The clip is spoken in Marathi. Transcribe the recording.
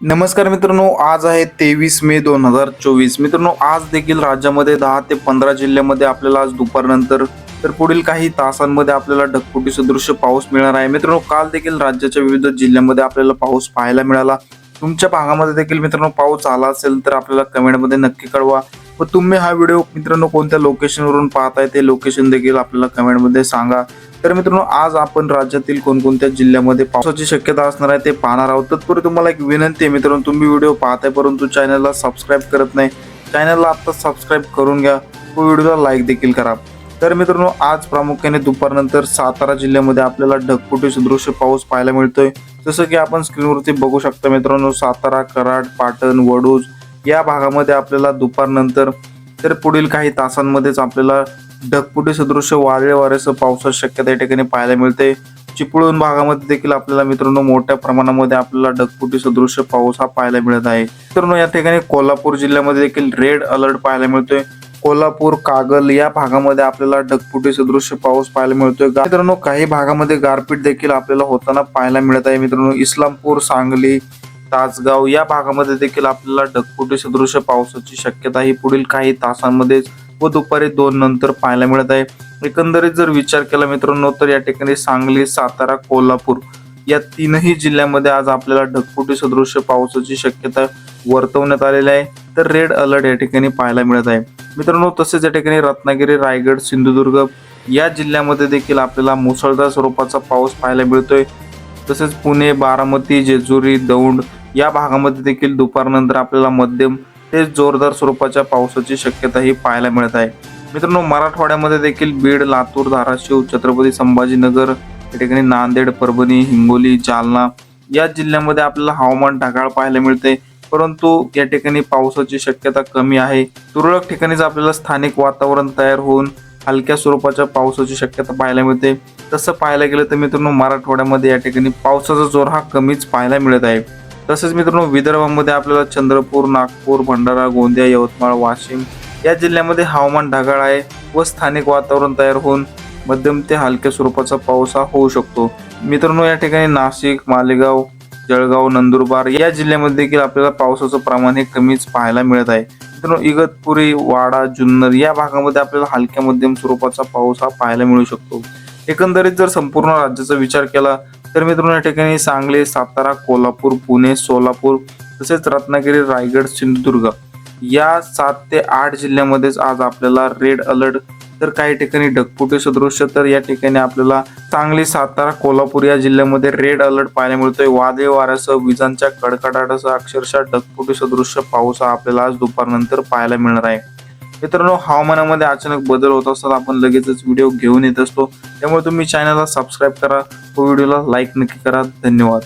नमस्कार मित्रांनो, आज आहे 23 मे 2024. मित्रांनो, आज देखील राज्यामध्ये 10 ते 15 जिल्ह्यामध्ये आपल्याला आज दुपारनंतर तर पुढील काही तासांमध्ये आपल्याला ढगफुटी सदृश पाऊस मिळणार आहे. मित्रांनो, काल देखील राज्याच्या विविध जिल्ह्यांमध्ये आपल्याला पाऊस पाहायला मिळाला. तुमच्या भागामध्ये देखील मित्रांनो पाऊस आला असेल तर आपल्याला कमेंटमध्ये नक्की कळवा. व तुम्ही हा व्हिडिओ मित्रांनो कोणत्या लोकेशनवरून पाहताय ते लोकेशन देखील आपल्याला कमेंटमध्ये सांगा. तर मित्रांनो, आज आपण राज्यातील कोणकोणत्या जिल्ह्यामध्ये पावसाची शक्यता असणार आहे ते पाहणार आहोत. तत्पूर्वी तुम्हाला एक विनंती आहे मित्रांनो, तुम्ही व्हिडिओ पाहताय परंतु चॅनलला सबस्क्राईब करत नाही. चॅनलला आता सबस्क्राईब करून घ्या व व्हिडिओला लाईक देखील करा. तर मित्रांनो, आज प्रामुख्याने दुपारनंतर सातारा जिल्ह्यामध्ये आपल्याला ढगफुटी सदृश पाऊस पाहायला मिळतोय. जसं की आपण स्क्रीनवरती बघू शकता मित्रांनो, सातारा, कराड, पाटण, वडूज या भागामध्ये आपल्याला दुपारनंतर तर पुढील काही तासांमध्येच आपल्याला ढगफुटी सदृश वादळी वाऱ्यासह पावसाची शक्यता या ठिकाणी पाहायला मिळते. चिपळूण भागामध्ये देखील आपल्याला मित्रांनो मोठ्या प्रमाणामध्ये आपल्याला ढगफुटी सदृश पाऊस हा पाहायला मिळत आहे. मित्रांनो, या ठिकाणी कोल्हापूर जिल्ह्यामध्ये देखील रेड अलर्ट पाहायला मिळतोय. कोल्हापूर, कागल या भागामध्ये आपल्याला ढगफुटी सदृश पाऊस पाहायला मिळतोय. मित्रांनो, काही भागामध्ये गारपीट देखील आपल्याला होताना पाहायला मिळत आहे. मित्रांनो, इस्लामपूर, सांगली, तासगाव या भागामध्ये देखील आपल्याला ढगफुटी सदृश पावसाची शक्यता ही पुढील काही तासांमध्ये व दुपारी 2 नंतर पाहायला मिळत आहे. एकंदरीत जर विचार केला मित्रांनो तर या ठिकाणी सांगली, सातारा, कोल्हापूर या तीनही जिल्ह्यामध्ये आज आपल्याला ढगफुटी सदृश पावसाची शक्यता वर्तवण्यात आलेली आहे. तर रेड अलर्ट या ठिकाणी पाहायला मिळत आहे. मित्रांनो, तसेच या ठिकाणी रत्नागिरी, रायगड, सिंधुदुर्ग या जिल्ह्यामध्ये देखील आपल्याला मुसळधार स्वरूपाचा पाऊस पाहायला मिळतोय. तसेच पुणे, बारामती, जेजुरी, दौंड या भागामध्ये देखील दुपारनंतर आपल्याला मध्यम ते जोरदार स्वरूपाच्या पावसाची शक्यता ही पाहायला मिळत आहे. मित्रांनो, मराठवाड्यामध्ये देखील बीड, लातूर, धाराशिव, छत्रपती संभाजीनगर या ठिकाणी नांदेड, परभणी, हिंगोली, जालना या जिल्ह्यामध्ये आपल्याला हवामान ढगाळ पाहायला मिळते. परंतु या ठिकाणी पावसाची शक्यता कमी आहे. तुरळक ठिकाणीच आपल्याला स्थानिक वातावरण तयार होऊन हलक्या स्वरूपाच्या पावसाची शक्यता पाहायला मिळते. तसं पाहायला गेलं तर मित्रांनो, मराठवाड्यामध्ये या ठिकाणी पावसाचा जोर हा कमीच पाहायला मिळत आहे. तसेच मित्रांनो, विदर्भामध्ये आपल्याला चंद्रपूर, नागपूर, भंडारा, गोंदिया, यवतमाळ, वाशिम या जिल्ह्यामध्ये हवामान ढगाळ आहे व स्थानिक वातावरण तयार होऊन मध्यम ते हलक्या स्वरूपाचा पाऊस हा होऊ शकतो. मित्रांनो, या ठिकाणी नाशिक, मालेगाव, जळगाव, नंदुरबार या जिल्ह्यामध्ये देखील आपल्याला पावसाचं प्रमाण हे कमीच पाहायला मिळत आहे. मित्रांनो, इगतपुरी, वाडा, जुन्नर या भागामध्ये आपल्याला हलक्या मध्यम स्वरूपाचा पाऊस हा पाहायला मिळू शकतो. एकंदरीत जर संपूर्ण राज्याचा विचार केला तर मित्रांनो, या ठिकाणी सांगली, सातारा, कोल्हापूर, पुणे, सोलापूर तसेच रत्नागिरी, रायगड, सिंधुदुर्ग या 7 ते 8 जिल्ह्यामध्येच आज आपल्याला रेड अलर्ट, तर काही ठिकाणी ढगफुटी सदृश, तर या ठिकाणी आपल्याला सांगली, सातारा, कोल्हापूर या जिल्ह्यामध्ये रेड अलर्ट पाहायला मिळतोय. वादळी वाऱ्यासह विजांच्या कडकडाटासह अक्षरशः ढगफुटी सदृश पाऊस हा आपल्याला आज दुपारनंतर पाहायला मिळणार आहे. मित्रांनो, हवामानामध्ये अचानक बदल होत असतात, आपण लगेचच व्हिडिओ घेऊन येत असतो. त्यामुळे तुम्ही चॅनलला सबस्क्राईब करा व व्हिडिओला लाईक नक्की करा. धन्यवाद.